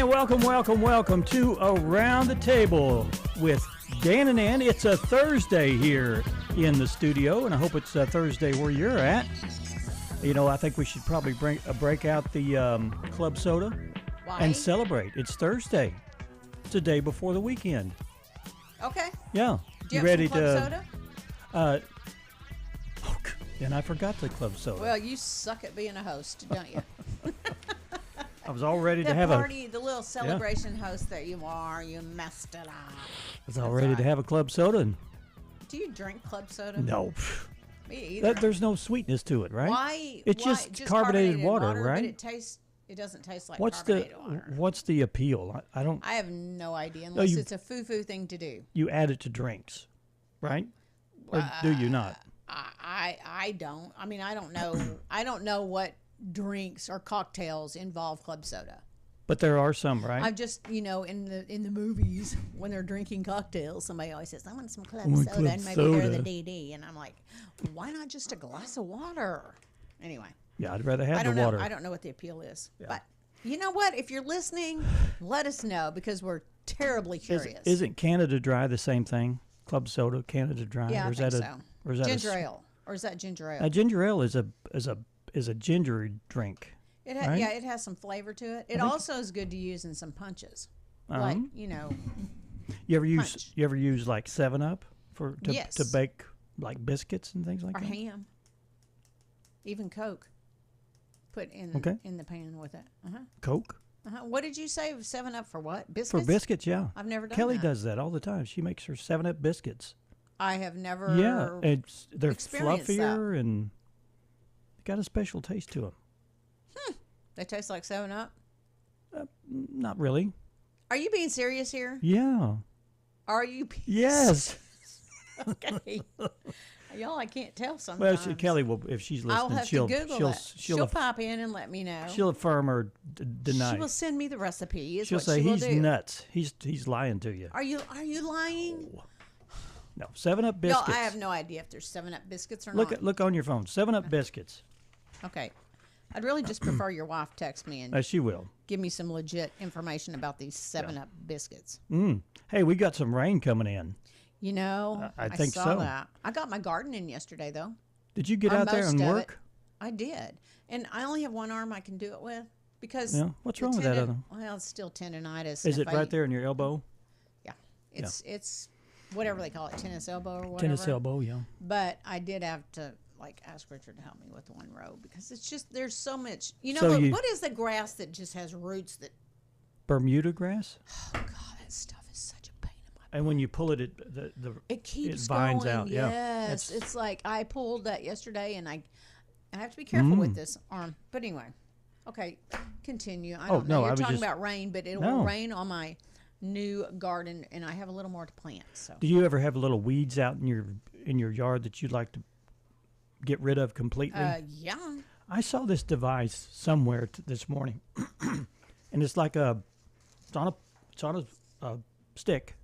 And welcome to Around the Table with Dan and Ann. It's a Thursday here in the studio, and I hope it's a Thursday where you're at. You know, I think we should probably break out the club soda. Why? And celebrate. It's Thursday. It's a day before the weekend. Okay. Yeah. Do you have ready some club soda? And I forgot the club soda. Well, you suck at being a host, don't you? I was all ready to the have party, the little celebration host that you are, you messed it up. I was all ready to have a club soda. And do you drink club soda? no. Me either. There's no sweetness to it, right? Why? It's just carbonated water, right? But it doesn't taste like carbonated water. What's the appeal? I have no idea unless it's a foo-foo thing to do. You add it to drinks, right? Or do you not? I don't. I mean, I don't know. I don't know what drinks or cocktails involve club soda. But there are some, right? I've just, in the movies when they're drinking cocktails, somebody always says, "I want some club soda and maybe they're the DD," and I'm like, why not just a glass of water? Anyway. Yeah, I'd rather have the water. I don't know what the appeal is, but you know what? If you're listening, let us know because we're terribly curious. Isn't Canada Dry the same thing? Club soda, Canada Dry. Yeah, I think so. Or is that ginger ale, or is that ginger ale? Ginger ale is a gingery drink. Right? Yeah, it has some flavor to it. It also is good to use in some punches, like You ever use like 7-Up to bake like biscuits and things like that? Or ham, even Coke. Put in the pan with it. Coke. What did you say? 7-Up for what? Biscuits? For biscuits, yeah. I've never done Kelly that. does that all the time. She makes her 7-Up biscuits. I have never. Yeah, they're experienced fluffier and got a special taste to them. They taste like 7-Up? Not really. Are you being serious here? Yeah. Are you? Yes. Okay. Y'all, I can't tell sometimes. Well, Kelly will, if she's listening, I'll have to Google that. She'll pop in and let me know. She'll affirm or deny. She will send me the recipe. She'll say he's nuts. He's lying to you. Are you lying? No, 7-Up biscuits. Y'all, I have no idea if there's 7-Up biscuits or not. Look on your phone. 7-Up biscuits. Okay. I'd really just prefer your wife text me and she will give me some legit information about these 7-Up biscuits. Hey, we got some rain coming in. You know, I think saw so. that. I got my garden in yesterday, though. Did you get out there and work? I did. And I only have one arm I can do it with because... Yeah. What's wrong with that other? Well, it's still tendonitis. Is it right there in your elbow? Yeah. It's whatever they call it, tennis elbow or whatever. Tennis elbow, yeah. But I did have to, ask Richard to help me with one row because it's just, there's so much... what is the grass that just has roots that... Bermuda grass? Oh, God, that stuff is such a pain in my butt. And when you pull it, it keeps vines going. out. Yes, it's like I pulled that yesterday, and I have to be careful with this arm. But anyway, okay, continue. I don't know. You're talking about rain, but it will rain on my new garden, and I have a little more to plant. So, do you ever have little weeds out in your yard that you'd like to get rid of completely? Yeah. I saw this device somewhere this morning, and it's like it's on a stick.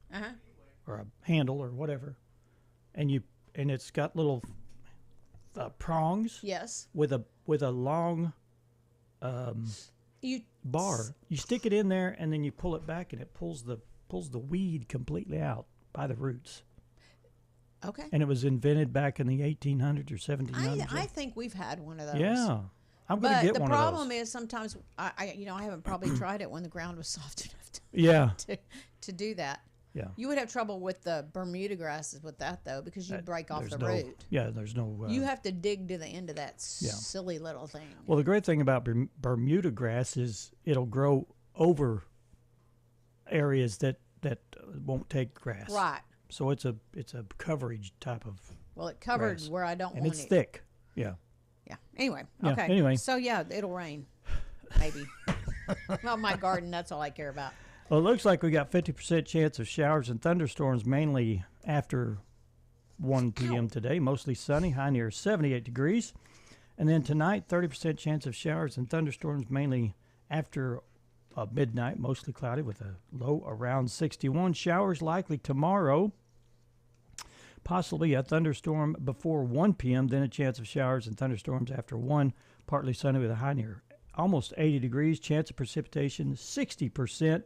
Or a handle or whatever, and it's got little prongs. Yes. With a long bar. You stick it in there and then you pull it back and it pulls the weed completely out by the roots. Okay. And it was invented back in the 1800s or 1700s. I think we've had one of those. Yeah. I'm going to get one of those. But the problem is sometimes I haven't probably tried it when the ground was soft enough to do that. Yeah. You would have trouble with the Bermuda grasses with that, though, because you'd break off the root. Yeah, there's no... you have to dig to the end of that silly little thing. Well, the great thing about Bermuda grass is it'll grow over areas that won't take grass. Right. So it's a coverage type of... Well, it covered grass. where I don't want it. And it's thick. Yeah. Yeah. Anyway. Yeah, okay. Anyway. So, yeah, it'll rain. Maybe. Well, my garden, that's all I care about. Well, it looks like we got 50% chance of showers and thunderstorms mainly after 1 p.m. today. Mostly sunny, high near 78 degrees. And then tonight, 30% chance of showers and thunderstorms mainly after midnight. Mostly cloudy with a low around 61. Showers likely tomorrow. Possibly a thunderstorm before 1 p.m. Then a chance of showers and thunderstorms after 1. Partly sunny with a high near almost 80 degrees. Chance of precipitation 60%.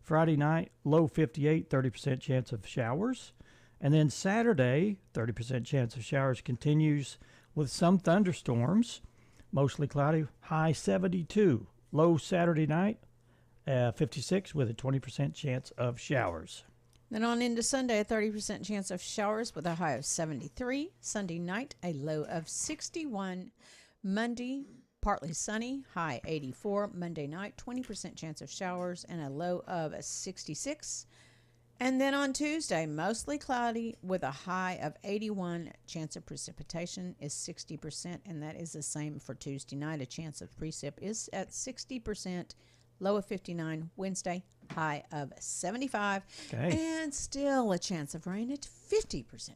Friday night, low 58, 30% chance of showers. And then Saturday, 30% chance of showers continues with some thunderstorms. Mostly cloudy, high 72. Low Saturday night, 56 with a 20% chance of showers. Then on into Sunday, a 30% chance of showers with a high of 73. Sunday night, a low of 61. Monday, partly sunny, high 84. Monday night, 20% chance of showers and a low of 66. And then on Tuesday, mostly cloudy with a high of 81. Chance of precipitation is 60%, and that is the same for Tuesday night. A chance of precip is at 60%. Low of 59. Wednesday, high of 75. Okay. And still a chance of rain at 50%.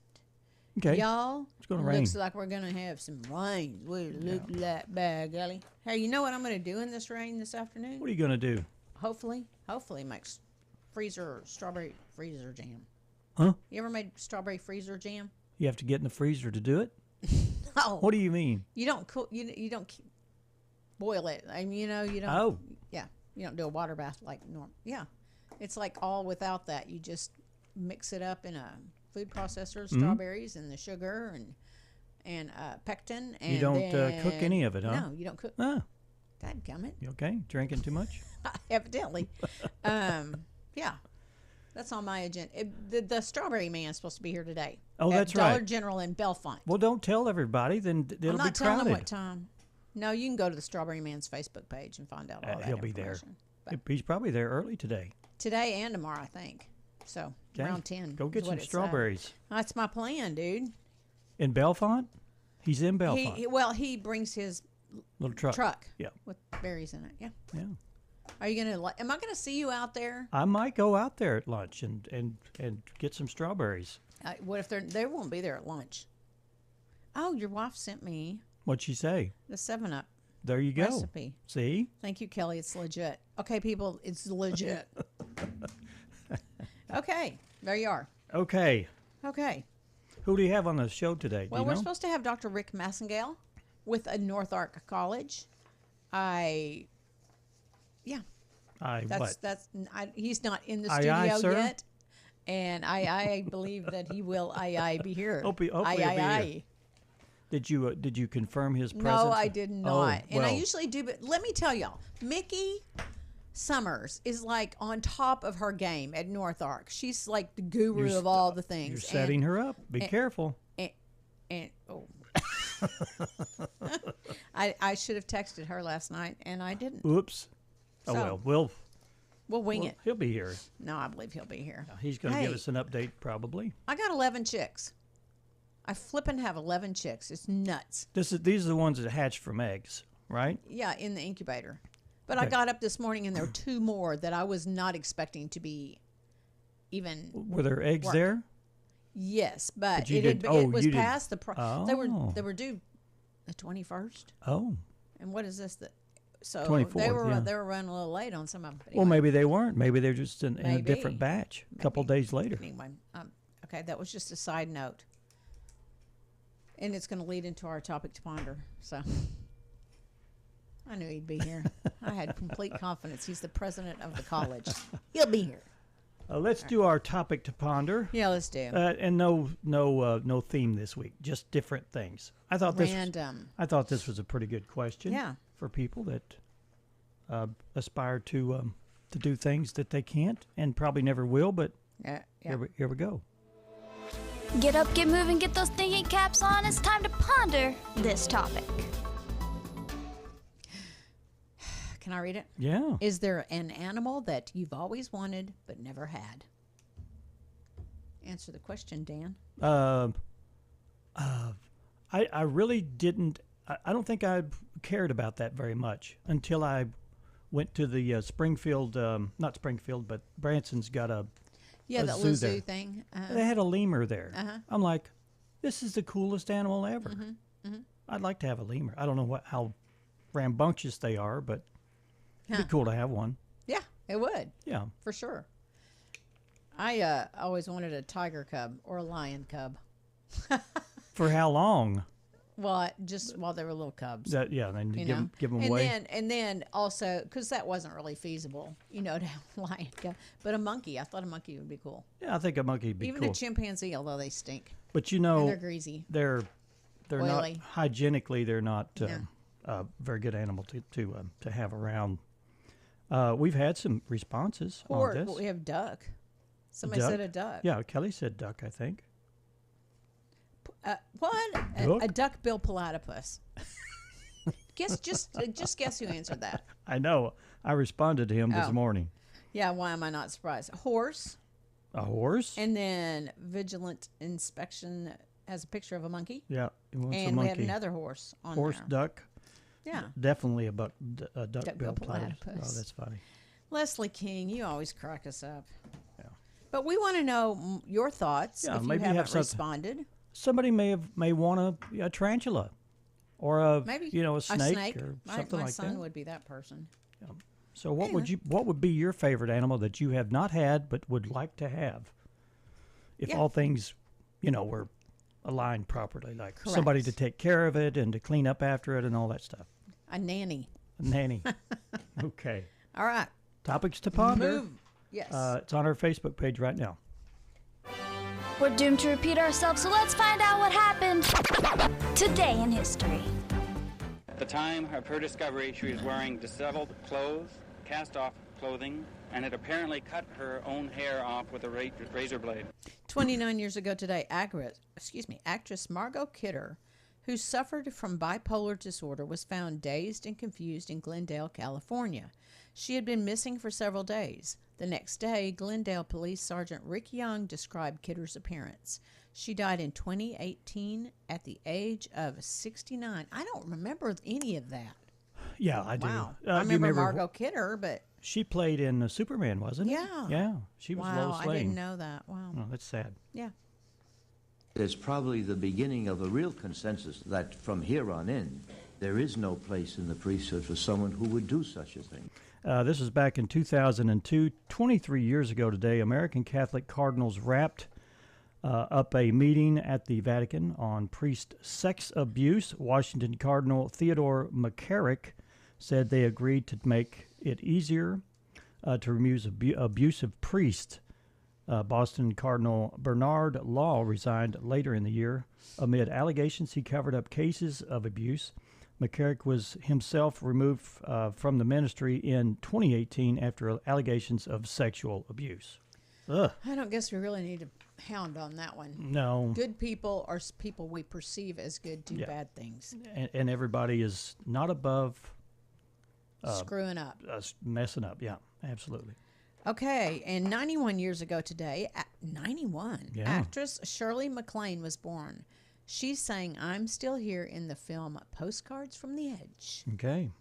Okay. Y'all, it's going to rain. Looks like we're going to have some rain. We look like bad, Ellie. Hey, you know what I'm going to do in this rain this afternoon? What are you going to do? Hopefully make strawberry freezer jam. Huh? You ever made strawberry freezer jam? You have to get in the freezer to do it? No. What do you mean? You don't cook. You don't boil it. I mean, you don't. Oh. Yeah. You don't do a water bath like normal. Yeah. It's like all without that. You just mix it up in a food processor, strawberries and the sugar and pectin. And you don't cook any of it, huh? No, you don't cook. Ah. Dadgummit. You okay? Drinking too much? Evidently. Yeah. That's on my agenda. The strawberry man is supposed to be here today. Oh, that's Dollar right. Dollar General in Bellefonte. Well, don't tell everybody, then it'll be crowded. I'm not telling them what time. No, you can go to the Strawberry Man's Facebook page and find out all that He'll be there. But He's probably there early today. Today and tomorrow, I think. So, around 10. Go get some strawberries. That's my plan, dude. In Bellefonte? He's in Bellefonte. He brings his little truck. Yeah. With berries in it. Yeah. Yeah. Are you going to, am I going to see you out there? I might go out there at lunch and get some strawberries. What if they won't be there at lunch? Oh, your wife sent me. What'd she say? The 7-Up. There you go. Recipe. See? Thank you, Kelly. It's legit. Okay, people, it's legit. Okay, there you are. Okay. Who do you have on the show today? Well, we're supposed to have Dr. Rick Massengale with a NortharkCollege. He's not in the studio yet, and I believe that he will be here. Hopefully he'll be here. Did you confirm his presence? No, I did not. And I usually do, but let me tell y'all, Mickey Summers is like on top of her game at Northark. She's like the guru of all the things. You're setting her up. Be careful. I should have texted her last night, and I didn't. Oops. So, we'll wing it. He'll be here. No, I believe he'll be here. He's going to give us an update, probably. I got 11 chicks. I flippin' have 11 chicks. It's nuts. These are the ones that hatched from eggs, right? Yeah, in the incubator. But I got up this morning and there were 2 more that I was not expecting to be even. Were there eggs there? Yes, but it was past the. They were due the 21st. Oh. And what is this? 24th, they were running a little late on some of them. Anyway. Well, maybe they weren't. Maybe they're just in a different batch. A couple days later. Anyway, okay, that was just a side note. And it's going to lead into our topic to ponder. So I knew he'd be here. I had complete confidence. He's the president of the college. He'll be here. Let's do our topic to ponder. Yeah, let's do. And no theme this week. Just different things. I thought this was a pretty good question. Yeah. For people that aspire to do things that they can't and probably never will. But here we go. Get up, get moving, get those thinking caps on. It's time to ponder this topic. Can I read it? Yeah. Is there an animal that you've always wanted but never had? Answer the question, Dan. I really didn't. I don't think I cared about that very much until I went to the Springfield, not Springfield, but Branson's got a the little zoo thing. They had a lemur there. I'm like, this is the coolest animal ever. I'd like to have a lemur. I don't know how rambunctious they are, but it'd be cool to have one. Yeah, it would. Yeah, for sure. I always wanted a tiger cub or a lion cub. For how long? Well, just while they were little cubs. Then give them away. And then also, because that wasn't really feasible, to have a lion go. But a monkey, I thought a monkey would be cool. Yeah, I think a monkey would be cool. Even a chimpanzee, although they stink. But and they're greasy. They're not hygienically. They're not a very good animal to have around. We've had some responses on this. We have duck. Somebody said a duck. Yeah, Kelly said duck, I think. What? A duck-billed platypus. Just guess who answered that. I know. I responded to him this morning. Yeah, why am I not surprised? A horse. A horse? And then Vigilant Inspection has a picture of a monkey. Yeah, he wants a monkey. We have another horse on Horse, there. duck. Yeah. Definitely a duck-billed platypus. Oh, that's funny. Leslie King, you always crack us up. Yeah. But we want to know your thoughts if you haven't responded. Somebody may want a tarantula, or a snake, or something like that. My son would be that person. Yeah. So what would be your favorite animal that you have not had but would like to have? If all things, were aligned properly, like somebody to take care of it and to clean up after it and all that stuff. A nanny. A nanny. Okay. All right. Topics to ponder. Yes. It's on our Facebook page right now. We're doomed to repeat ourselves, so let's find out what happened today in history. At the time of her discovery, she was wearing disheveled clothes, cast-off clothing, and had apparently cut her own hair off with a razor blade. 29 years ago today, actress Margot Kidder, who suffered from bipolar disorder, was found dazed and confused in Glendale, California. She had been missing for several days. The next day, Glendale Police Sergeant Rick Young described Kidder's appearance. She died in 2018 at the age of 69. I don't remember any of that. Yeah, I do. Wow. I remember Margot Kidder, but... She played in Superman, wasn't it? Yeah. Yeah, she was Lois Lane. I didn't know that. Wow. Oh, that's sad. Yeah. It's probably the beginning of a real consensus that from here on in, there is no place in the priesthood for someone who would do such a thing. This was back in 2002, 23 years ago today. American Catholic cardinals wrapped up a meeting at the Vatican on priest sex abuse. Washington Cardinal Theodore McCarrick said they agreed to make it easier to remove abusive priests. Boston Cardinal Bernard Law resigned later in the year amid allegations he covered up cases of abuse. McCarrick was himself removed from the ministry in 2018 after allegations of sexual abuse. Ugh. I don't guess we really need to hound on that one. No. Good people are people we perceive as good do bad things. And everybody is not above... screwing up. Messing up, yeah, absolutely. Okay, and 91 years ago today, 91, actress Shirley MacLaine was born. She sang I'm Still Here in the film Postcards from the Edge. Okay.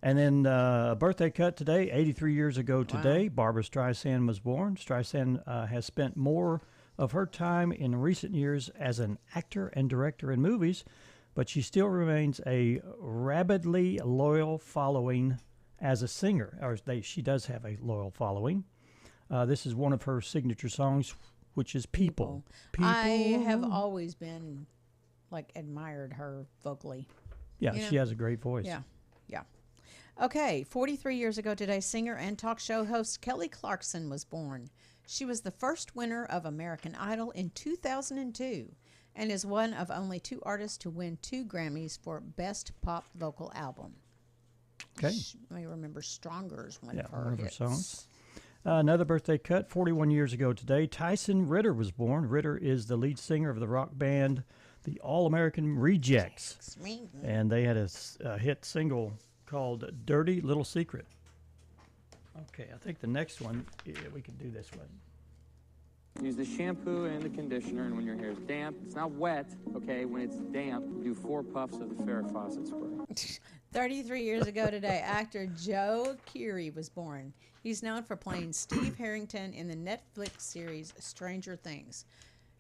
And then a birthday cut today, 83 years ago today, Barbra Streisand was born. Streisand has spent more of her time in recent years as an actor and director in movies, but she still remains a rabidly loyal following as a singer. She does have a loyal following. This is one of her signature songs, which is People. I have always been, admired her vocally. Yeah, she has a great voice. Yeah. Okay, 43 years ago today, singer and talk show host Kelly Clarkson was born. She was the first winner of American Idol in 2002 and is one of only 2 artists to win 2 Grammys for Best Pop Vocal Album. Okay. You may remember Stronger is one of her one of hits. her songs. Another birthday cut, 41 years ago today, Tyson Ritter was born. Ritter is the lead singer of the rock band, the All-American Rejects. And they had a hit single called Dirty Little Secret. Okay, I think the next one, we can do this one. Use the shampoo and the conditioner, and when your hair is damp, it's not wet, okay? When it's damp, do 4 puffs of the Farrah Fawcett spray. 33 years ago today, actor Joe Keery was born. He's known for playing Steve Harrington in the Netflix series Stranger Things.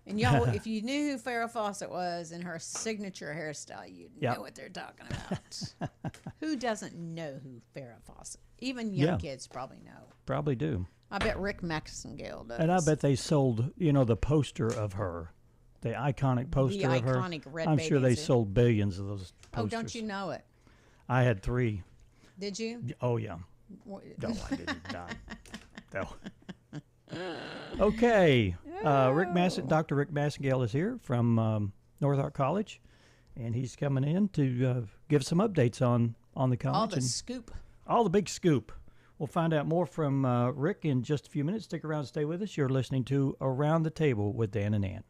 And y'all, if you knew who Farrah Fawcett was and her signature hairstyle, you'd know what they're talking about. Who doesn't know who Farrah Fawcett? Even young kids probably know. Probably do. I bet Rick Massengale does. And I bet they sold, the poster of her the iconic poster of her. The iconic red I'm baby sure they suit. sold billions of those posters. Oh, don't you know it? I had 3. Did you? Oh, yeah. No, I did not. No. Okay. Dr. Rick Massengale is here from NortharkCollege, and he's coming in to give some updates on the college. All the scoop. All the big scoop. We'll find out more from Rick in just a few minutes. Stick around and stay with us. You're listening to Around the Table with Dan and Ann.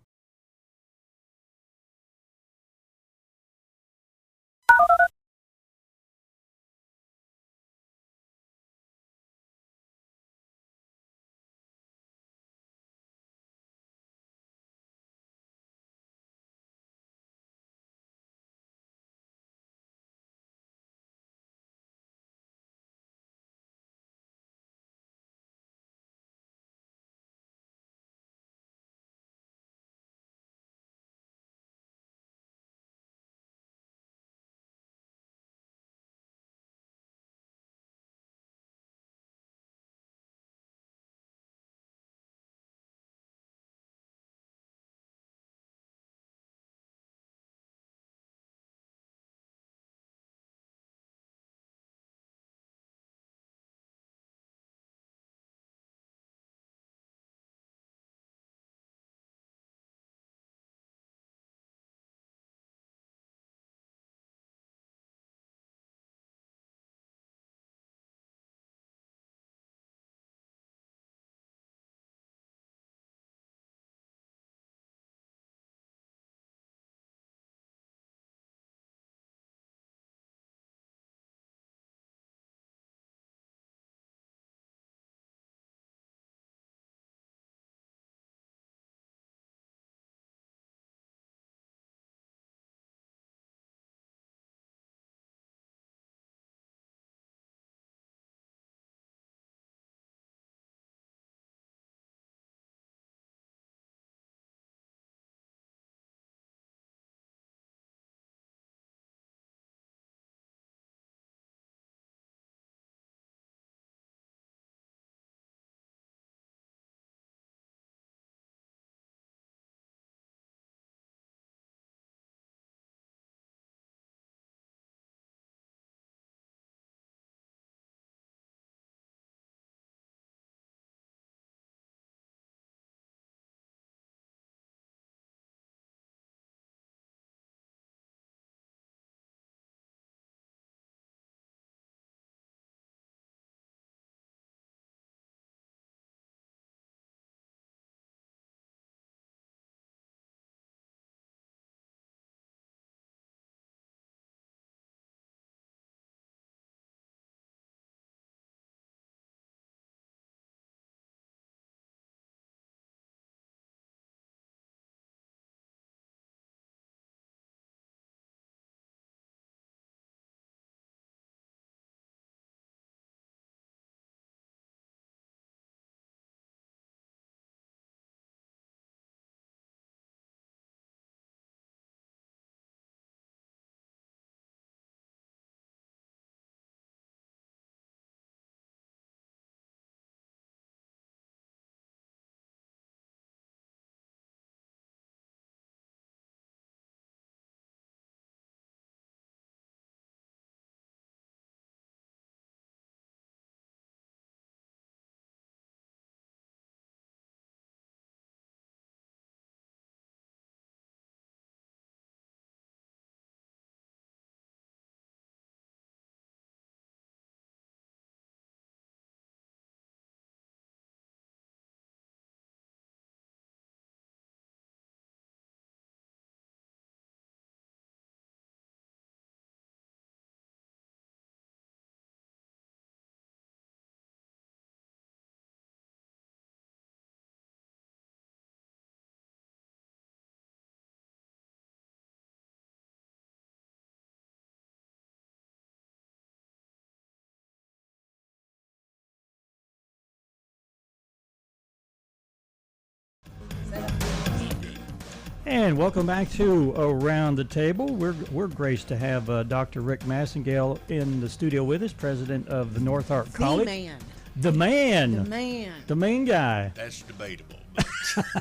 And welcome back to Around the Table. We're graced to have Dr. Rick Massengale in the studio with us, president of the NortharkCollege. The man. The man. The man. The main guy. That's debatable.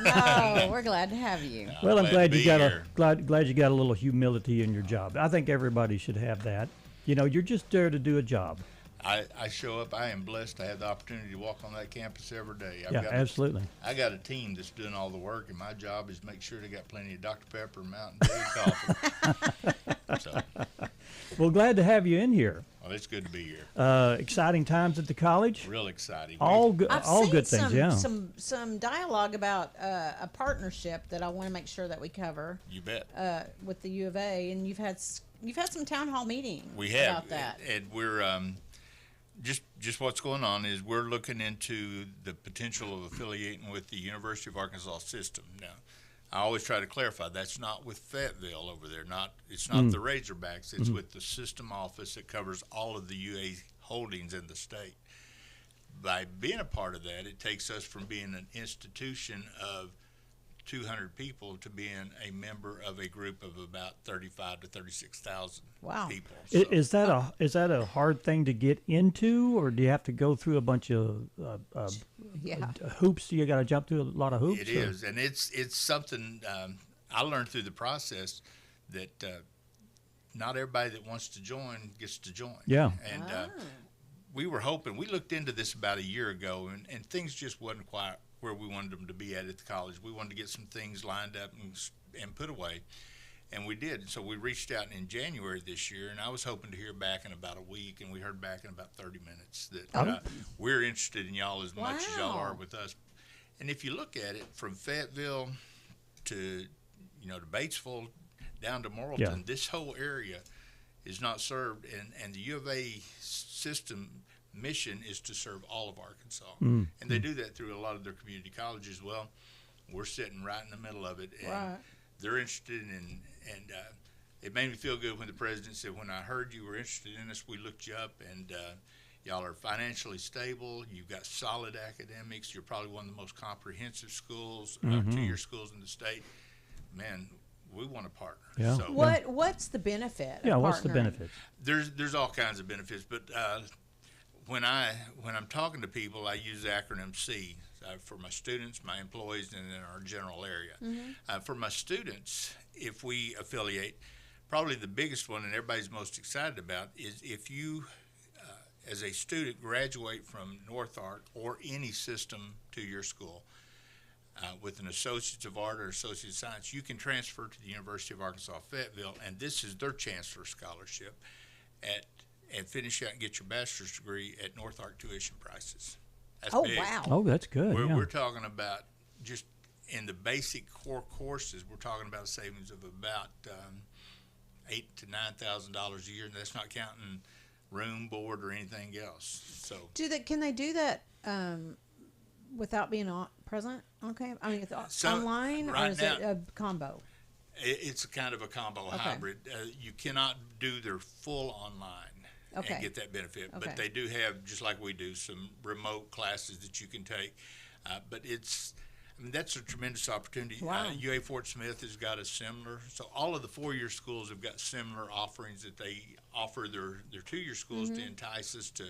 No, we're glad to have you. Well, I'm glad you got here. glad you got a little humility in your job. I think everybody should have that. You're just there to do a job. I show up. I am blessed. I have the opportunity to walk on that campus every day. Absolutely. I got a team that's doing all the work, and my job is make sure they got plenty of Dr. Pepper, Mountain Dew, coffee. So, well, glad to have you in here. well, it's good to be here. Exciting times at the college. Real exciting. All good. I've All seen good things. Yeah. some dialogue about a partnership that I want to make sure that we cover You bet. with the U of A, and you've had some town hall meetings We have, about that. and we're just what's going on is we're looking into the potential of affiliating with the University of Arkansas system. Now, I always try to clarify that's not with Fayetteville over there. It's not the Razorbacks. It's with the system office that covers all of the UA holdings in the state. By being a part of that, it takes us from being an institution of 200 people to being a member of a group of about 35 to 36,000 Wow. people. So, Is that a hard thing to get into, or do you have to go through a bunch of Yeah. hoops? You got to jump through a lot of hoops. it is, and it's something I learned through the process that not everybody that wants to join gets to join. Yeah. And we were hoping, we looked into this about a year ago, and things just wasn't quite where we wanted them to be at the college. We wanted to get some things lined up and put away, and we did. So we reached out in January this year, and I was hoping to hear back in about a week, and we heard back in about 30 minutes that we're interested in y'all as much as y'all are with us. And if you look at it, from Fayetteville to to Batesville down to Morrilton, this whole area is not served, and the U of A system mission is to serve all of Arkansas, and they do that through a lot of their community colleges. Well, we're sitting right in the middle of it, and they're interested in, and it made me feel good when the president said, when I heard you were interested in us, we looked you up, and y'all are financially stable, you've got solid academics, you're probably one of the most comprehensive schools, 2-year schools in the state. Man, we want a partner. Yeah. So What's the benefit? Yeah. Of What's the partnering? benefit? there's all kinds of benefits, but when I'm talking to people, I use the acronym C for my students, my employees, and in our general area. For my students, if we affiliate, probably the biggest one and everybody's most excited about is if you, as a student, graduate from Northark or any system to your school with an Associates of Art or Associate of Science, you can transfer to the University of Arkansas Fayetteville, and this is their Chancellor Scholarship and finish out and get your bachelor's degree at Northark tuition prices. That's big. Wow. Oh, that's good. We're talking about just in the basic core courses, we're talking about a savings of about $8,000 to $9,000 a year, and that's not counting room, board, or anything else. So Can they do that without being present? Okay, I mean, it's online, right or is now, it a combo? It's a kind of a combo hybrid. You cannot do their full online and get that benefit, but they do have, just like we do, some remote classes that you can take. But that's a tremendous opportunity. Wow. UA Fort Smith has got a similar. So all of the 4-year schools have got similar offerings that they offer their 2-year schools to entice us to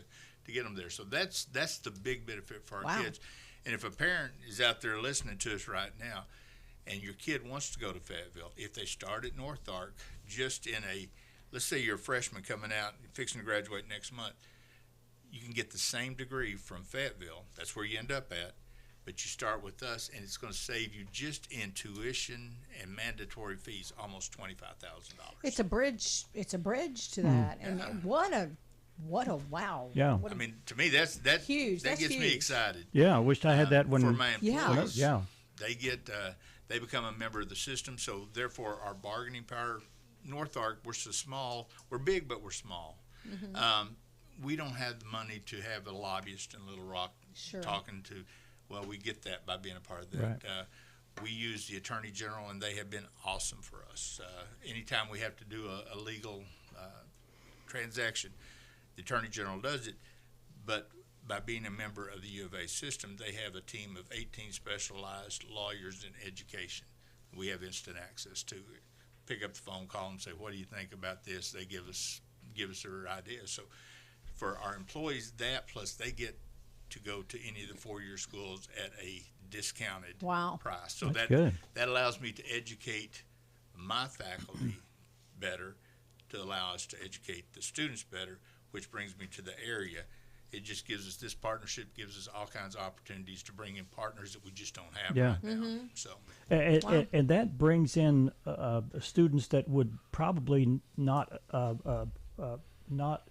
get them there. So that's the big benefit for our kids. And if a parent is out there listening to us right now, and your kid wants to go to Fayetteville, if they start at Northark, just in let's say you're a freshman coming out, fixing to graduate next month, you can get the same degree from Fayetteville. That's where you end up at. But you start with us, and it's going to save you just in tuition and mandatory fees almost $25,000. It's a bridge. It's a bridge to that, and what a wow. Yeah. I mean, to me, that's huge. That That's gets me huge. excited. Yeah. I wished I had that when. For my employees. Yeah. They become a member of the system, so therefore our bargaining power. Northark, we're so small. We're big, but we're small. We don't have the money to have a lobbyist in Little Rock talking to. Well, we get that by being a part of that. Right. We use the Attorney General, and they have been awesome for us. Anytime we have to do a legal transaction, the Attorney General does it. But by being a member of the U of A system, they have a team of 18 specialized lawyers in education. We have instant access to it. Pick up the phone, call them, say, "What do you think about this?" They give us their ideas. So for our employees, that plus they get to go to any of the four-year schools at a discounted Wow. price. So That's good. that allows me to educate my faculty better, to allow us to educate the students better, which brings me to the area. It just gives us, this partnership gives us all kinds of opportunities to bring in partners that we just don't have right now. So, and that brings in students that would probably not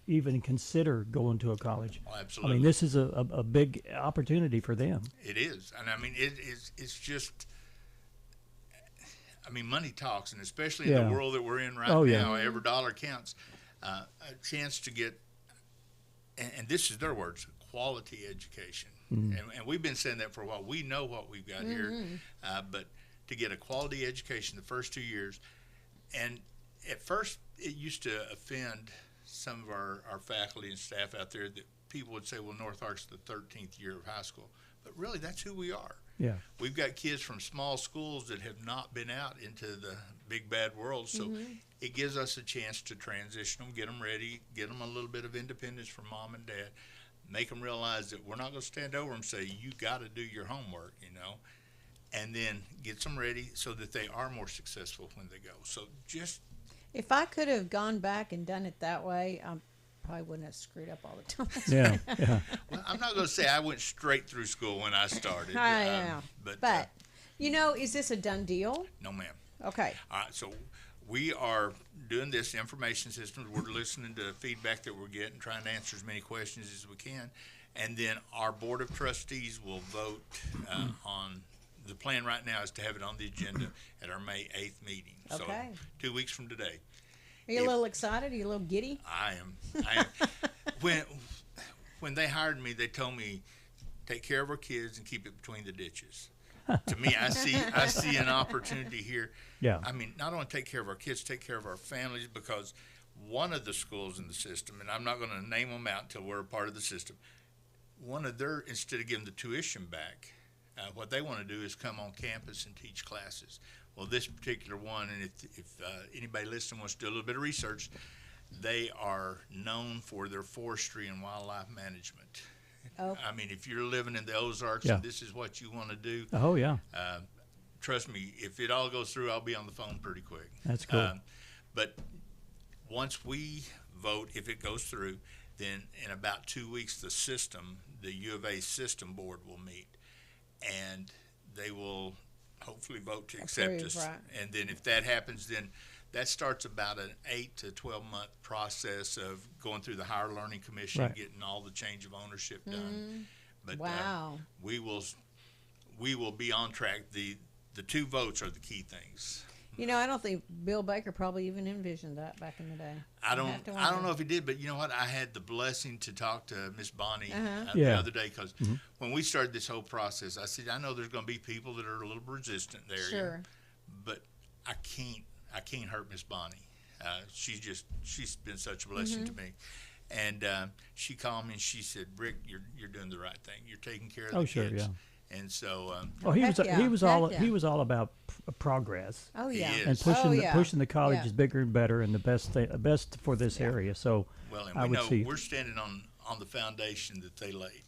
even consider going to a college. oh, absolutely. I mean, this is a big opportunity for them. It is, and I mean, it's just, I mean, money talks, and especially in the world that we're in right now, every dollar counts. A chance to get, and this is their words, quality education. And we've been saying that for a while. We know what we've got here, but to get a quality education the first 2 years, and at first it used to offend some of our faculty and staff out there that people would say, well, North Ark's the 13th year of high school. But really, that's who we are. Yeah. We've got kids from small schools that have not been out into the big bad world, so it gives us a chance to transition them, get them ready, get them a little bit of independence from mom and dad, make them realize that we're not going to stand over them and say, you got to do your homework, and then get them ready so that they are more successful when they go. So just... If I could have gone back and done it that way, I probably wouldn't have screwed up all the time. Yeah. Well, I'm not going to say I went straight through school when I started. But is this a done deal? No, ma'am. Okay. All right, so we are doing this information systems. We're listening to feedback that we're getting, trying to answer as many questions as we can. And then our Board of Trustees will vote on, the plan right now is to have it on the agenda at our May 8th meeting. Okay. So 2 weeks from today. Are you a little excited? Are you a little giddy? I am. When they hired me, they told me, take care of our kids and keep it between the ditches. To me, I see an opportunity here. Yeah. I mean, not only take care of our kids, take care of our families, because one of the schools in the system, and I'm not going to name them out until we're a part of the system, instead of giving the tuition back, what they want to do is come on campus and teach classes. Well, this particular one, and if anybody listening wants to do a little bit of research, they are known for their forestry and wildlife management. Oh. I mean, if you're living in the Ozarks and this is what you want to do, trust me, if it all goes through, I'll be on the phone pretty quick. That's cool. But once we vote, if it goes through, then in about 2 weeks, the U of A system board will meet, and they will hopefully vote to accept us. Right. And then if that happens, then that starts about an 8 to 12 month process of going through the Higher Learning Commission, getting all the change of ownership done. But wow. We will be on track. The 2 votes are the key things. I don't think Bill Baker probably even envisioned that back in the day. I don't know if he did, but you know what? I had the blessing to talk to Miss Bonnie the other day, because when we started this whole process, I said, I know there's going to be people that are a little resistant there, sure, but I can't hurt Miss Bonnie. She's been such a blessing to me. And she called me and she said, Rick, you're doing the right thing. You're taking care of the kids. Yeah. And so, he was all about progress. Oh yeah, and pushing the colleges bigger and better, and the best for this area. So, well, and we're standing on the foundation that they laid.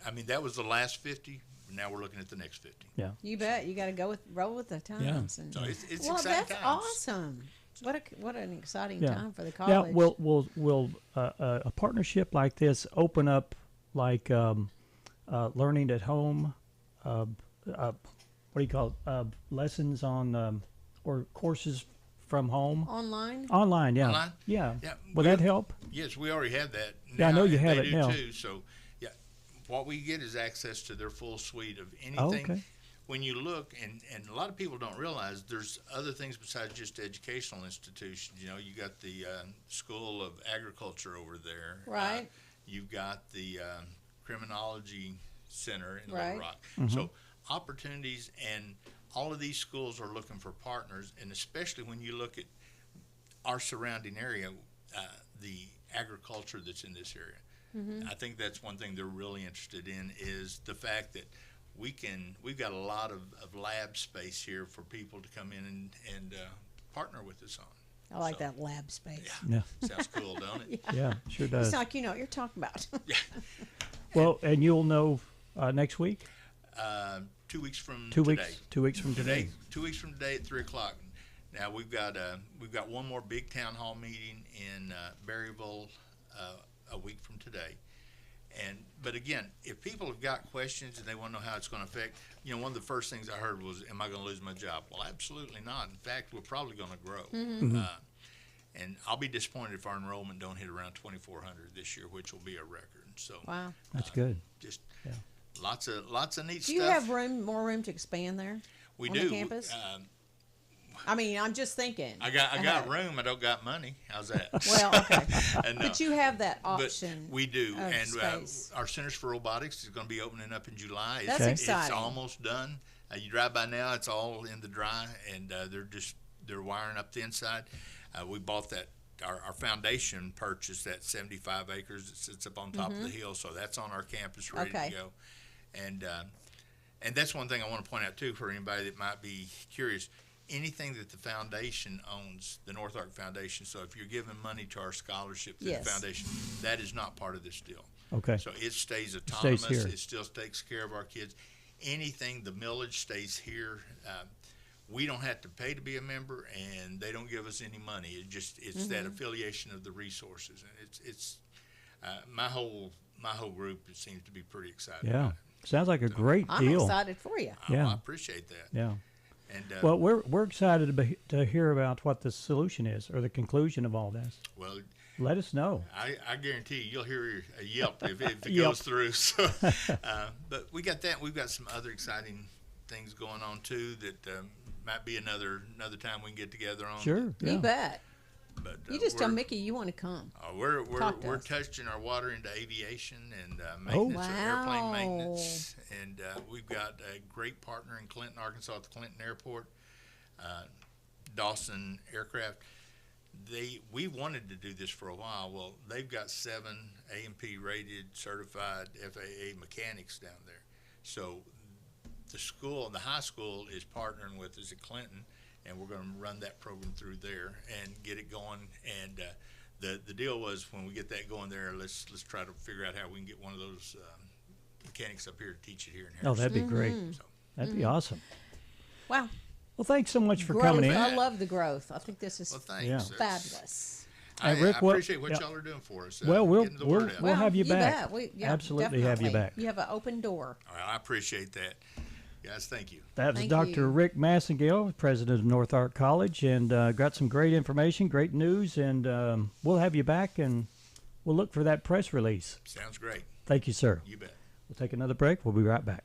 I mean, that was the last 50. Now we're looking at the next 50. Yeah, you bet. You got to roll with the times. Yeah. And, so it's well, exciting that's times. awesome. What an exciting time for the college. Now, will a partnership like this open up like learning at home? What do you call it? Lessons on or courses from home? Online, yeah. Online? Yeah. Will that help? Yes, we already have that. Yeah, I know you have they it do now. Too, so, what we get is access to their full suite of anything. Okay. When you look, and a lot of people don't realize, there's other things besides just educational institutions. You got the School of Agriculture over there. Right. You've got the Criminology Center in Right. Little Rock. So opportunities, and all of these schools are looking for partners, and especially when you look at our surrounding area, the agriculture that's in this area. I think that's one thing they're really interested in, is the fact that we've got a lot of lab space here for people to come in and partner with us on. I like that lab space. Yeah. Sounds cool, don't it? Yeah, sure does. It's like what you're talking about. Well, and you'll know next week. 2 weeks from 2 today. weeks. 2 weeks from today. 2 weeks from today at 3:00. Now we've got one more big town hall meeting in Berryville a week from today. But again, if people have got questions and they want to know how it's going to affect, one of the first things I heard was, "Am I going to lose my job?" Well, absolutely not. In fact, we're probably going to grow. And I'll be disappointed if our enrollment don't hit around 2,400 this year, which will be a record. So wow, that's good. Just lots of neat stuff. Do you have more room to expand there? We on do. The campus? I mean, I'm just thinking. I got room. I don't got money. How's that? Well, okay. But you have that option. But we do, and space. Our Centers for Robotics is going to be opening up in July. That's exciting. It's almost done. You drive by now; it's all in the dry, and they're wiring up the inside. We bought that. Our foundation purchased that 75 acres that sits up on top of the hill, so that's on our campus ready to go. And that's one thing I want to point out too for anybody that might be curious. Anything that the foundation owns, the North Ark Foundation, so if you're giving money to our scholarship to the foundation, that is not part of this deal. Okay. So it stays autonomous. Stays here. It still takes care of our kids. Anything, the millage stays here. We don't have to pay to be a member, and they don't give us any money. It's that affiliation of the resources, and it's my whole group seems to be pretty excited. Yeah, about it. Sounds like a great I'm deal. excited for you. Yeah, I appreciate that. Yeah. And well, we're excited to hear about what the solution is or the conclusion of all this. Well, let us know. I guarantee you'll hear a yelp if it goes through. So, but we got that. We've got some other exciting things going on too that might be another time we can get together on. Sure, you bet. But you just tell Mickey you want to come. We're touching our water into aviation and maintenance, airplane maintenance, and we've got a great partner in Clinton, Arkansas, at the Clinton Airport, Dawson Aircraft. We wanted to do this for a while. Well, they've got 7 A&P rated certified FAA mechanics down there. So the high school is partnering with us at Clinton, and we're going to run that program through there and get it going. And the deal was when we get that going there, let's try to figure out how we can get one of those mechanics up here to teach it here in Harrison. Oh, that'd be great. So, that'd be awesome. Wow. Well, thanks so much for coming in. I love the growth. I think this is fabulous. I Rick, appreciate what y'all are doing for us. Well, we'll have you back. Absolutely have you back. You have an open door. All right, I appreciate that. Guys, thank you. That was Dr. Rick Massengale, president of NortharkCollege, and got some great information, great news, and we'll have you back, and we'll look for that press release. Sounds great. Thank you, sir. You bet. We'll take another break. We'll be right back.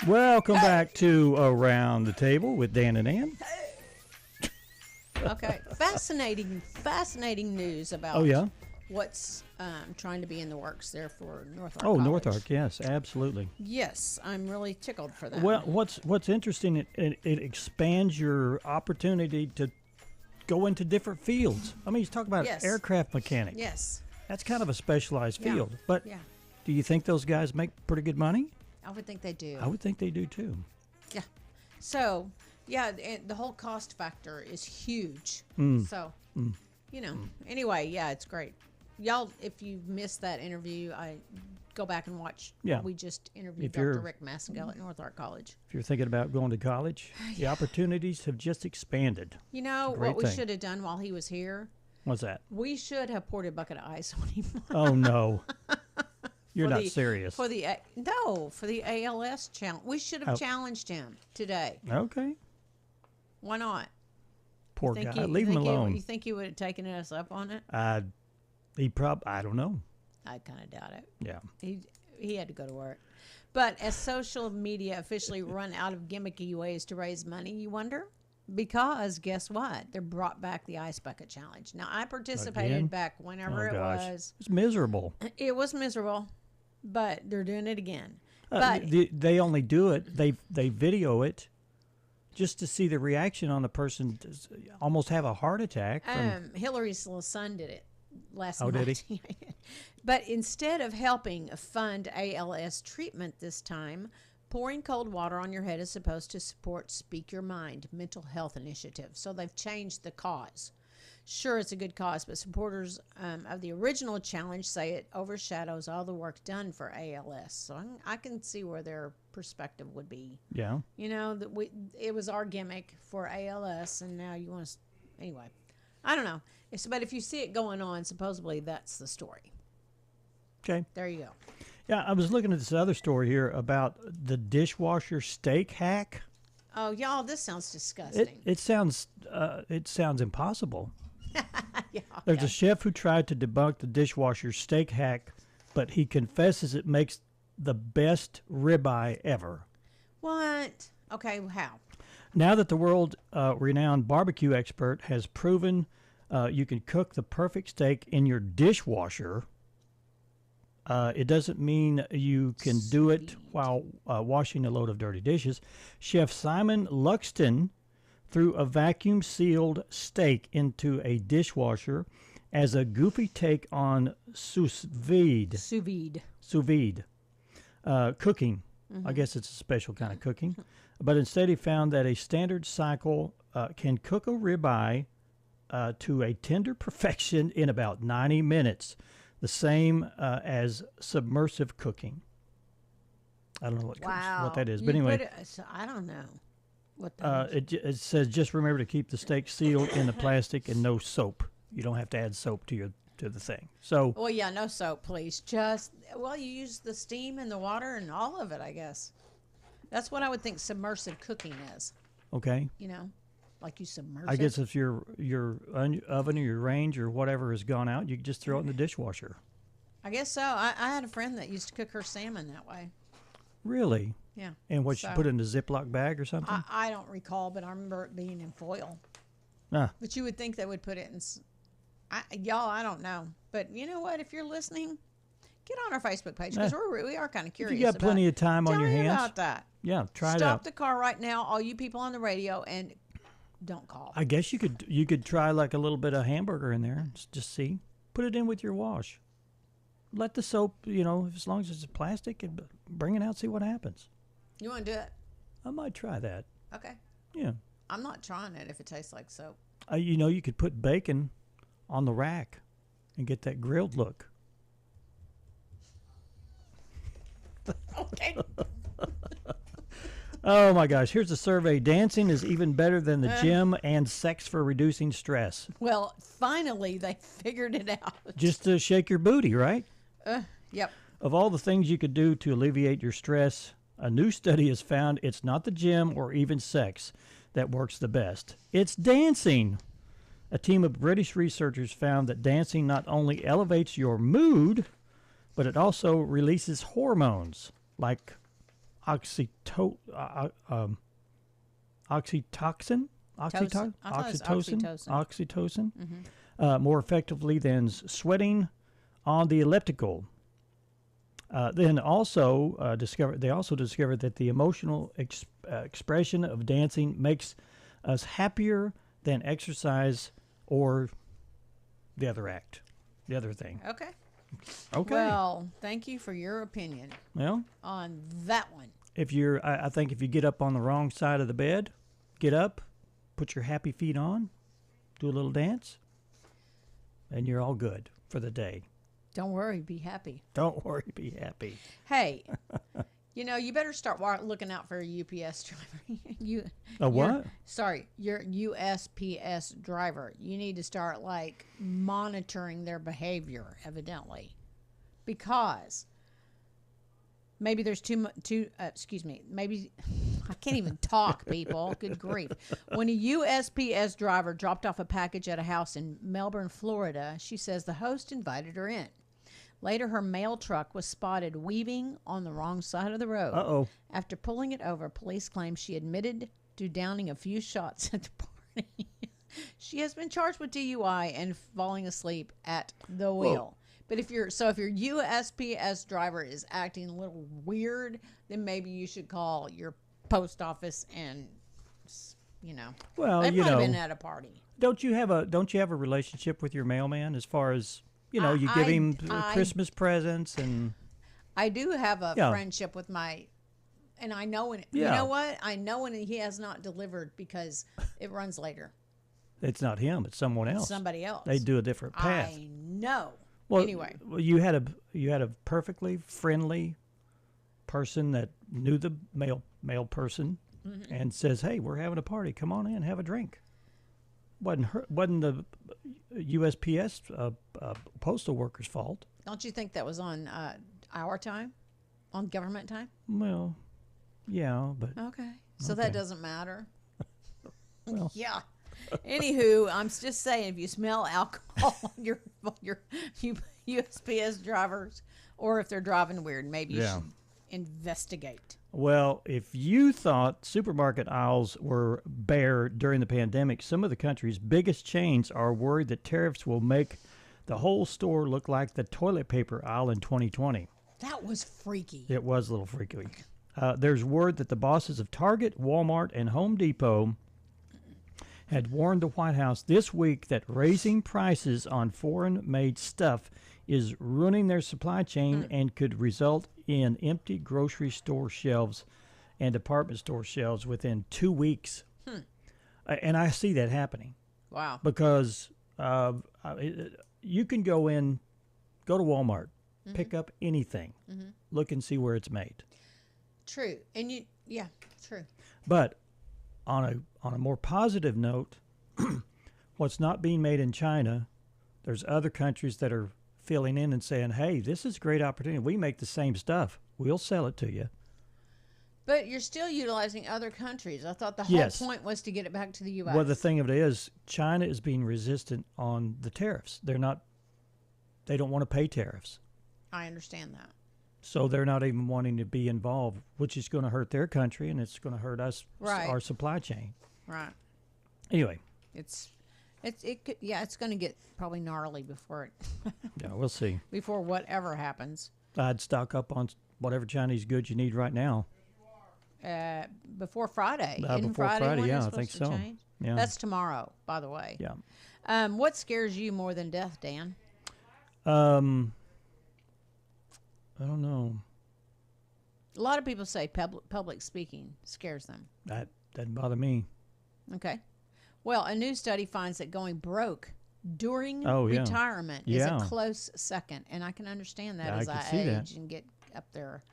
Welcome back to Around the Table with Dan and Ann. Okay, fascinating news about what's trying to be in the works there for Northark College. Northark, yes, absolutely. Yes, I'm really tickled for that. Well, what's interesting, it expands your opportunity to go into different fields. I mean, you talk about aircraft mechanic. Yes. That's kind of a specialized field. But do you think those guys make pretty good money? I would think they do. I would think they do, too. Yeah. So, the whole cost factor is huge. So, anyway, it's great. Y'all, if you missed that interview, I go back and watch. We just interviewed Dr. Rick Massengale at NortharkCollege. If you're thinking about going to college, the opportunities have just expanded. You know what we should have done while he was here? What's that? We should have poured a bucket of ice on him. Oh, no. You're not serious. For the ALS challenge. We should have challenged him today. Okay. Why not? Poor guy. Leave him alone. You think he would have taken us up on it? I don't know. I kind of doubt it. Yeah. He had to go to work. But as social media officially run out of gimmicky ways to raise money, you wonder? Because guess what? They brought back the ice bucket challenge. Now, I participated back whenever it was. It's miserable. It was miserable, but they're doing it again. But they only do it. They video it just to see the reaction on the person. Almost have a heart attack. Hillary's little son did it last night. Did he? But instead of helping fund ALS treatment this time, pouring cold water on your head is supposed to support Speak Your Mind mental health initiative. So they've changed the cause. Sure, it's a good cause, but supporters of the original challenge say it overshadows all the work done for ALS. So I can see where their perspective would be. Yeah. You know, it was our gimmick for ALS, and now you want to... Anyway, I don't know. But if you see it going on, supposedly that's the story. Okay. There you go. Yeah, I was looking at this other story here about the dishwasher steak hack. Oh, y'all, this sounds disgusting. It sounds impossible. There's a chef who tried to debunk the dishwasher steak hack, but he confesses it makes the best ribeye ever. What? Okay, how? Now that the world-renowned barbecue expert has proven you can cook the perfect steak in your dishwasher, it doesn't mean you can do it while washing a load of dirty dishes. Chef Simon Luxton threw a vacuum-sealed steak into a dishwasher as a goofy take on sous vide cooking. I guess it's a special kind of cooking. But instead he found that a standard cycle can cook a ribeye to a tender perfection in about 90 minutes. The same as submersive cooking. I don't know what that is, but anyway. I don't know what it says just remember to keep the steak sealed in the plastic and no soap. You don't have to add soap to the thing. So. Well, yeah, no soap, please. You use the steam and the water and all of it, I guess. That's what I would think submersive cooking is. Okay. You know. Like you submerge I guess if your oven or your range or whatever has gone out, you can just throw it in the dishwasher. I guess so. I had a friend that used to cook her salmon that way. Really? Yeah. And what, she put it in a Ziploc bag or something? I don't recall, but I remember it being in foil. But you would think they would put it in... I don't know. But you know what? If you're listening, get on our Facebook page because we are kind of curious. If you got plenty of time on your hands. Tell me about that. Yeah, try it out. Stop the car right now, all you people on the radio, and... Don't call. I guess you could try like a little bit of hamburger in there. Just see. Put it in with your wash. Let the soap, as long as it's plastic, and bring it out, see what happens. You want to do it? I might try that. Okay. Yeah. I'm not trying it if it tastes like soap. You could put bacon on the rack and get that grilled look. Okay. Oh, my gosh. Here's a survey. Dancing is even better than the gym and sex for reducing stress. Well, finally, they figured it out. Just to shake your booty, right? Yep. Of all the things you could do to alleviate your stress, a new study has found it's not the gym or even sex that works the best. It's dancing. A team of British researchers found that dancing not only elevates your mood, but it also releases hormones like oxytocin. More effectively than sweating on the elliptical. They also discovered that the emotional expression of dancing makes us happier than exercise or the other thing. Okay. Okay. Well, thank you for your opinion. Well, on that one. I think if you get up on the wrong side of the bed, get up, put your happy feet on, do a little dance, and you're all good for the day. Don't worry, be happy. Don't worry, be happy. Hey, you better start looking out for a UPS driver. What? Sorry, your USPS driver. You need to start monitoring their behavior, evidently, because maybe there's maybe I can't even talk, people. Good grief. When a USPS driver dropped off a package at a house in Melbourne, Florida, she says the host invited her in. Later, her mail truck was spotted weaving on the wrong side of the road. Uh-oh. After pulling it over, police claim she admitted to downing a few shots at the party. She has been charged with DUI and falling asleep at the wheel. Whoa. But if your USPS driver is acting a little weird, then maybe you should call your post office and Well, they might have been at a party. Don't you have a relationship with your mailman as far as you give him Christmas presents and I do have a friendship with and I know when you know what? I know when he has not delivered because it runs later. It's not him, it's someone else. It's somebody else. They do a different path. I know. Well, anyway, you had a perfectly friendly person that knew the mail person and says, "Hey, we're having a party. Come on in, have a drink." Wasn't the USPS postal workers' fault? Don't you think that was on our time, on government time? Well, yeah, but okay, so that doesn't matter. Well, yeah. Anywho, I'm just saying, if you smell alcohol on your USPS drivers, or if they're driving weird, maybe you should investigate. Well, if you thought supermarket aisles were bare during the pandemic, some of the country's biggest chains are worried that tariffs will make the whole store look like the toilet paper aisle in 2020. That was freaky. It was a little freaky. There's word that the bosses of Target, Walmart, and Home Depot had warned the White House this week that raising prices on foreign-made stuff is ruining their supply chain and could result in empty grocery store shelves and department store shelves within 2 weeks. And I see that happening. Wow. Because you can go to Walmart, pick up anything, look and see where it's made. True. And true. But on a more positive note, what's not being made in China, there's other countries that are filling in and saying, "Hey, this is a great opportunity. We make the same stuff. We'll sell it to you." But you're still utilizing other countries. I thought the whole point was to get it back to the U.S. Well, the thing of it is, China is being resistant on the tariffs. They don't want to pay tariffs. I understand that. So they're not even wanting to be involved, which is going to hurt their country and it's going to hurt us, our supply chain. Right. Anyway, it's going to get probably gnarly before it. Yeah, we'll see. Before whatever happens. I'd stock up on whatever Chinese goods you need right now. Before Friday. Before Friday, yeah, I think so. Change? Yeah. That's tomorrow, by the way. Yeah. What scares you more than death, Dan? I don't know. A lot of people say public speaking scares them. That doesn't bother me. Okay. Well, a new study finds that going broke during retirement is a close second, and I can understand that as I age and get up there.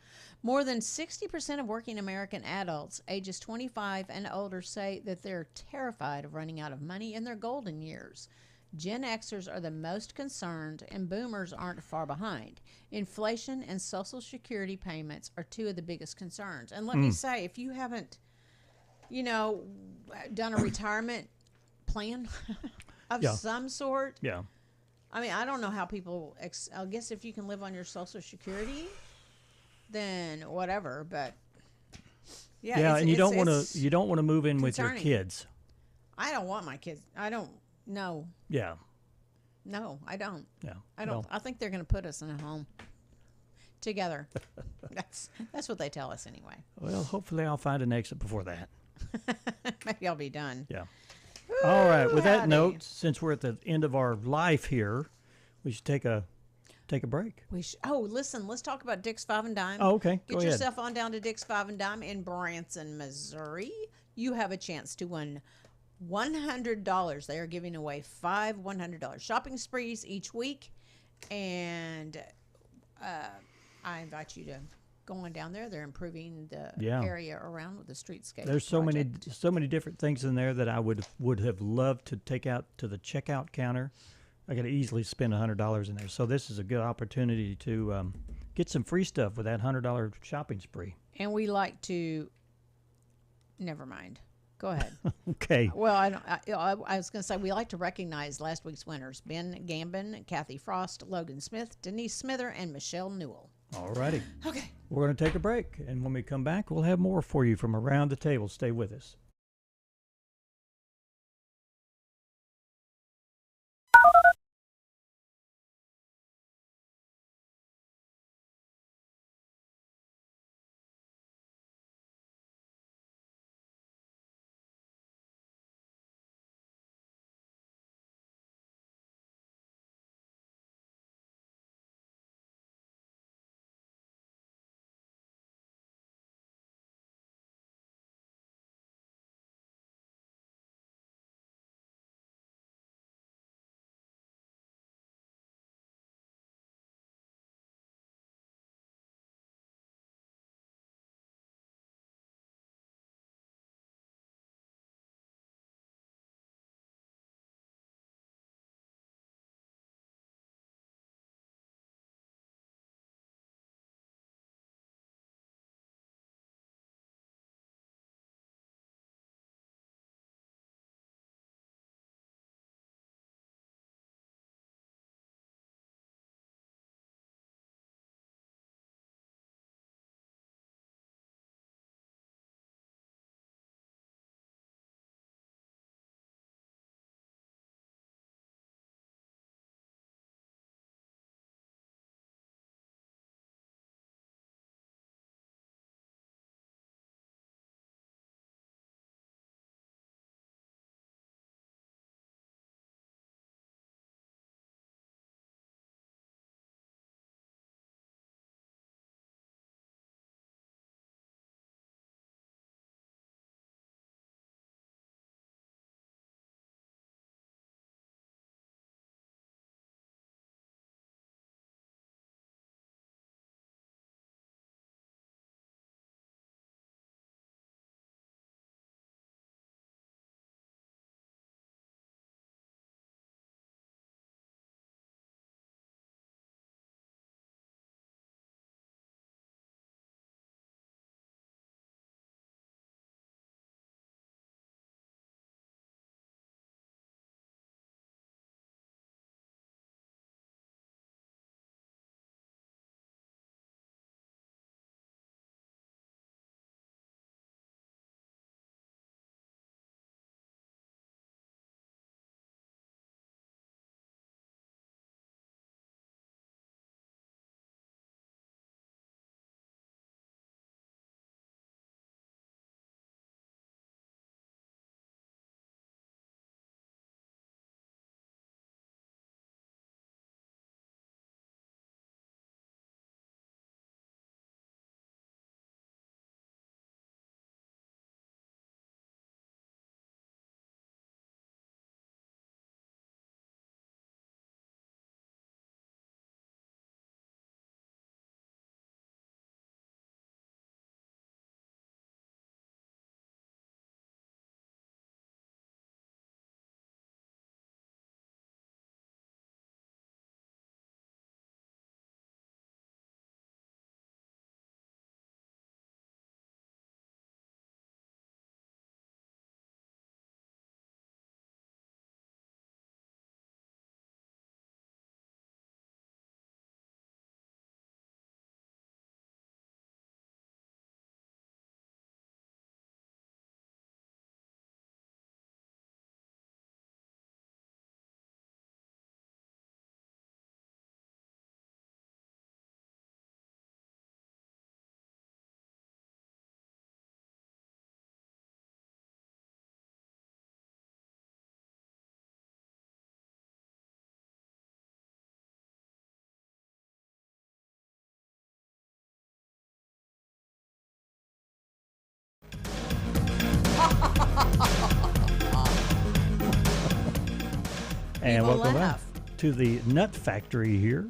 More than 60% of working American adults ages 25 and older say that they're terrified of running out of money in their golden years. Gen Xers are the most concerned, and boomers aren't far behind. Inflation and Social Security payments are two of the biggest concerns. And let me say, if you haven't, done a retirement plan of some sort. Yeah. I mean, I don't know how people, I guess if you can live on your Social Security, then whatever. But Yeah, and you don't want to move in with your kids. I don't want my kids. I don't. No. Yeah. No, I don't. Yeah. I don't. I think they're going to put us in a home together. That's what they tell us anyway. Well, hopefully I'll find an exit before that. Maybe I'll be done. Yeah. All right. With that note, since we're at the end of our life here, we should take a break. Listen, let's talk about Dick's Five and Dime. Oh, okay. Get yourself on down to Dick's Five and Dime in Branson, Missouri. You have a chance to win $100. They are giving away 5 $100 shopping sprees each week, and I invite you to go on down there. They're improving the area around with the streetscape. There's so many different things in there that I would have loved to take out to the checkout counter. I could easily spend $100 in there. So this is a good opportunity to get some free stuff with that $100 shopping spree. And we like to. Never mind. Go ahead. Okay. Well, I was going to say we like to recognize last week's winners: Ben Gambin, Kathy Frost, Logan Smith, Denise Smither, and Michelle Newell. All righty. Okay. We're going to take a break, and when we come back, we'll have more for you from around the table. Stay with us. And People welcome laugh. back to the Nut Factory here.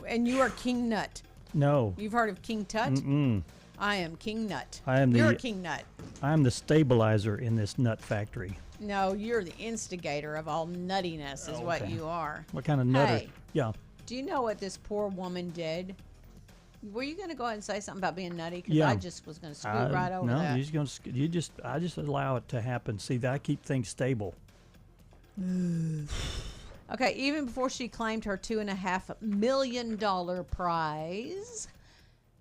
And you are King Nut. No. You've heard of King Tut? Mm-mm. I am King Nut. You're a King Nut. I'm the stabilizer in this nut factory. No, you're the instigator of all nuttiness is what you are. What kind of nutter? Hey, Yeah. do you know what this poor woman did? Were you going to go ahead and say something about being nutty? Because Yeah. I just was going to scoot right over no, that. I just allow it to happen. See, I keep things stable. Okay, even before she claimed her $2.5 million prize,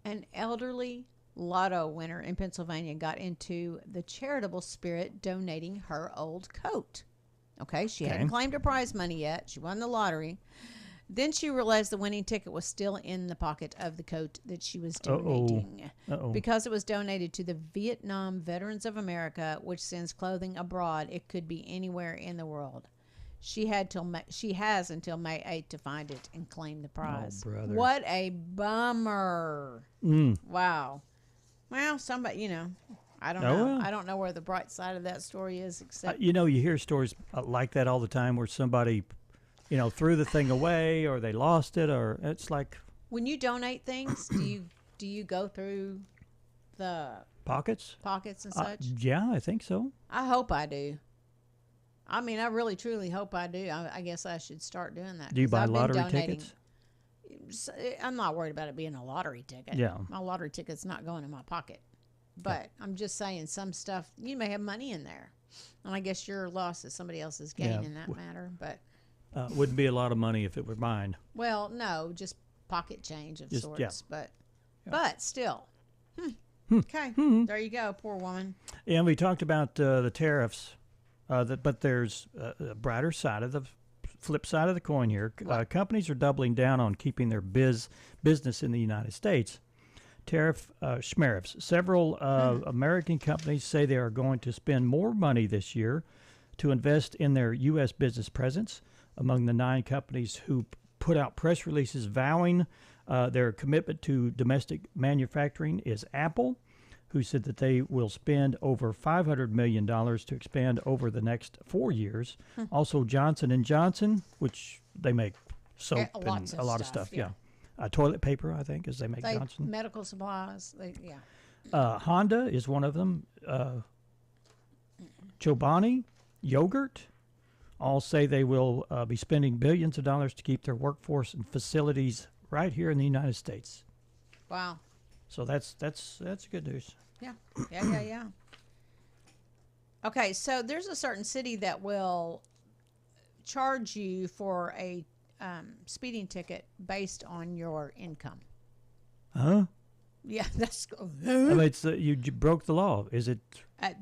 an elderly lotto winner in Pennsylvania got into the charitable spirit donating her old coat. Okay, she hadn't claimed her prize money yet. She won the lottery. Then she realized the winning ticket was still in the pocket of the coat that she was donating. Because it was donated to the Vietnam Veterans of America, which sends clothing abroad. It could be anywhere in the world. She has until May 8th to find it and claim the prize. Oh, brother. What a bummer. Wow. Well, somebody, I don't know. Well. I don't know where the bright side of that story is, except You hear stories like that all the time where somebody, threw the thing away or they lost it, or it's like when you donate things, do you go through the pockets and such? Yeah, I think so. I hope I do. I mean, I really, truly hope I do. I guess I should start doing that. Do you 'cause buy I've been lottery donating. tickets? I'm not worried about it being a lottery ticket. Yeah. My lottery ticket's not going in my pocket. But I'm just saying some stuff, you may have money in there. And I guess your loss is somebody else's gain in that matter. But wouldn't be a lot of money if it were mine. well, no, just pocket change of sorts. Yeah. But still. Okay. There you go, poor woman. And we talked about the tariffs, but there's a brighter side of the flip side of the coin here. Companies are doubling down on keeping their business in the United States. Tariff schmariffs. Several American companies say they are going to spend more money this year to invest in their U.S. business presence. Among the 9 companies who put out press releases vowing their commitment to domestic manufacturing is Apple, who said that they will spend over $500 million to expand over the next 4 years. Also, Johnson & Johnson, which they make soap and a lot of stuff. Yeah. Toilet paper, I think, as they make Johnson. Medical supplies. Honda is one of them. Chobani, yogurt, all say they will be spending billions of dollars to keep their workforce and facilities right here in the United States. Wow. So that's good news. Yeah. Okay, so there's a certain city that will charge you for a speeding ticket based on your income. Huh? Yeah, that's. I mean, it's you broke the law. Is it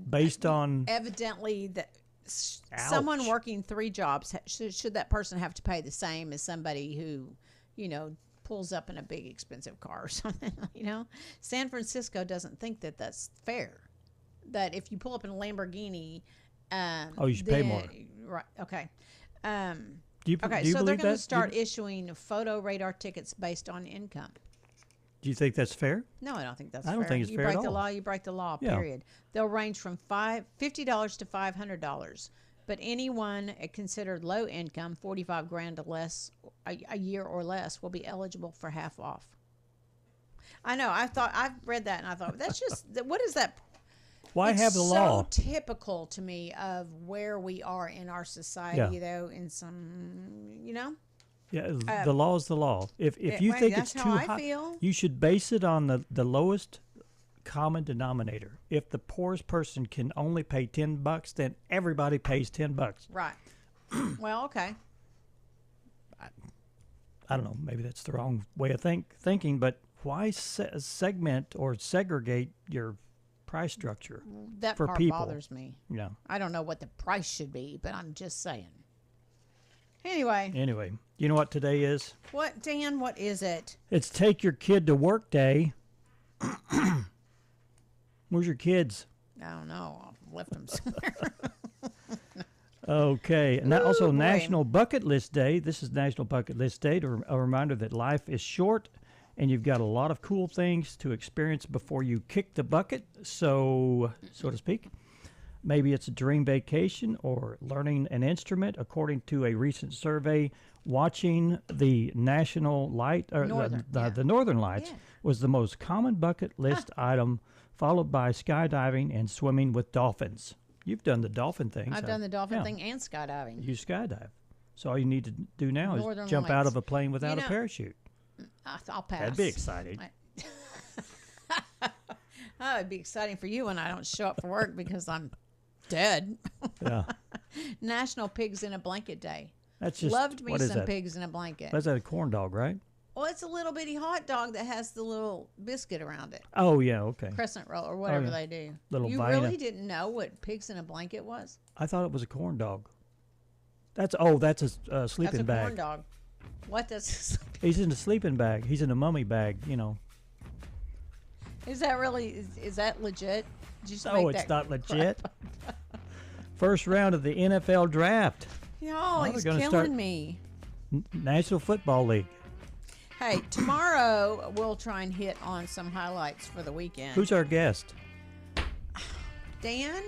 based on? Evidently, that someone working 3 jobs should that person have to pay the same as somebody who, pulls up in a big expensive car or something. San Francisco doesn't think that that's fair. That if you pull up in a Lamborghini, you should pay more. Right. Okay. Do you so they're going to start issuing photo radar tickets based on income. Do you think that's fair? No, I don't think that's fair. I don't think it's fair at all. at You break the all. law, you break the law, period. They'll range from $50 to $500. But anyone considered low income, $45,000 or less a year or less, will be eligible for half off. I know. I've read that and I thought that's just what is that? Why have the law? It's so typical to me of where we are in our society, though. In some, Yeah, the law is the law. If you think it's too high, you should base it on the lowest common denominator. If the poorest person can only pay $10, then everybody pays $10. Right. Well, okay. I don't know. Maybe that's the wrong way of thinking, but why segment or segregate your price structure that for part people? Bothers me. Yeah. I don't know what the price should be, but I'm just saying. Anyway, you know what today is? What, Dan? What is it? It's Take Your Kid to Work Day. Where's your kids? I don't know. I've left them somewhere. Okay, and also National Bucket List Day. This is National Bucket List Day, a reminder that life is short and you've got a lot of cool things to experience before you kick the bucket, so to speak. Maybe it's a dream vacation or learning an instrument. According to a recent survey, watching the national light, or the Northern Lights, was the most common bucket list item, followed by skydiving and swimming with dolphins. You've done the dolphin thing. I've done the dolphin thing and skydiving. You skydive. So all you need to do now Northern is jump Lights. out of a plane without a parachute. I'll pass. That'd be exciting. Oh, it'd be exciting for you when I don't show up for work because I'm dead. Yeah. National Pigs in a Blanket Day. That's just, Loved me what is some that? pigs in a blanket. That's a corn dog, right? Well, it's a little bitty hot dog that has the little biscuit around it. Oh, yeah, okay. Crescent roll or whatever they do. Little you Vienna. really didn't know what pigs in a blanket was? I thought it was a corn dog. That's a sleeping That's a bag. corn dog. What does? He's in a sleeping bag. He's in a mummy bag, you know. Is that really? Is that legit? Did you just No, make it's that not legit. First round of the NFL draft. No, he's gonna killing start- me. National Football League. Hey, tomorrow we'll try and hit on some highlights for the weekend. Who's our guest? Dan?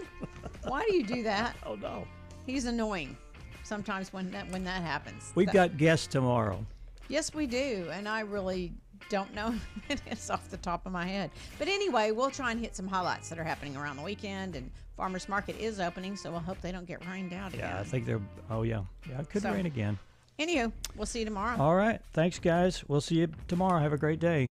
Why do you do that? Oh, no. He's annoying sometimes when that happens. We've got guests tomorrow. Yes, we do, and I really don't know it's off the top of my head. But anyway, we'll try and hit some highlights that are happening around the weekend, and Farmers Market is opening, so we'll hope they don't get rained out again. Yeah, I think they're, it could rain again. Anywho, we'll see you tomorrow. All right. Thanks, guys. We'll see you tomorrow. Have a great day.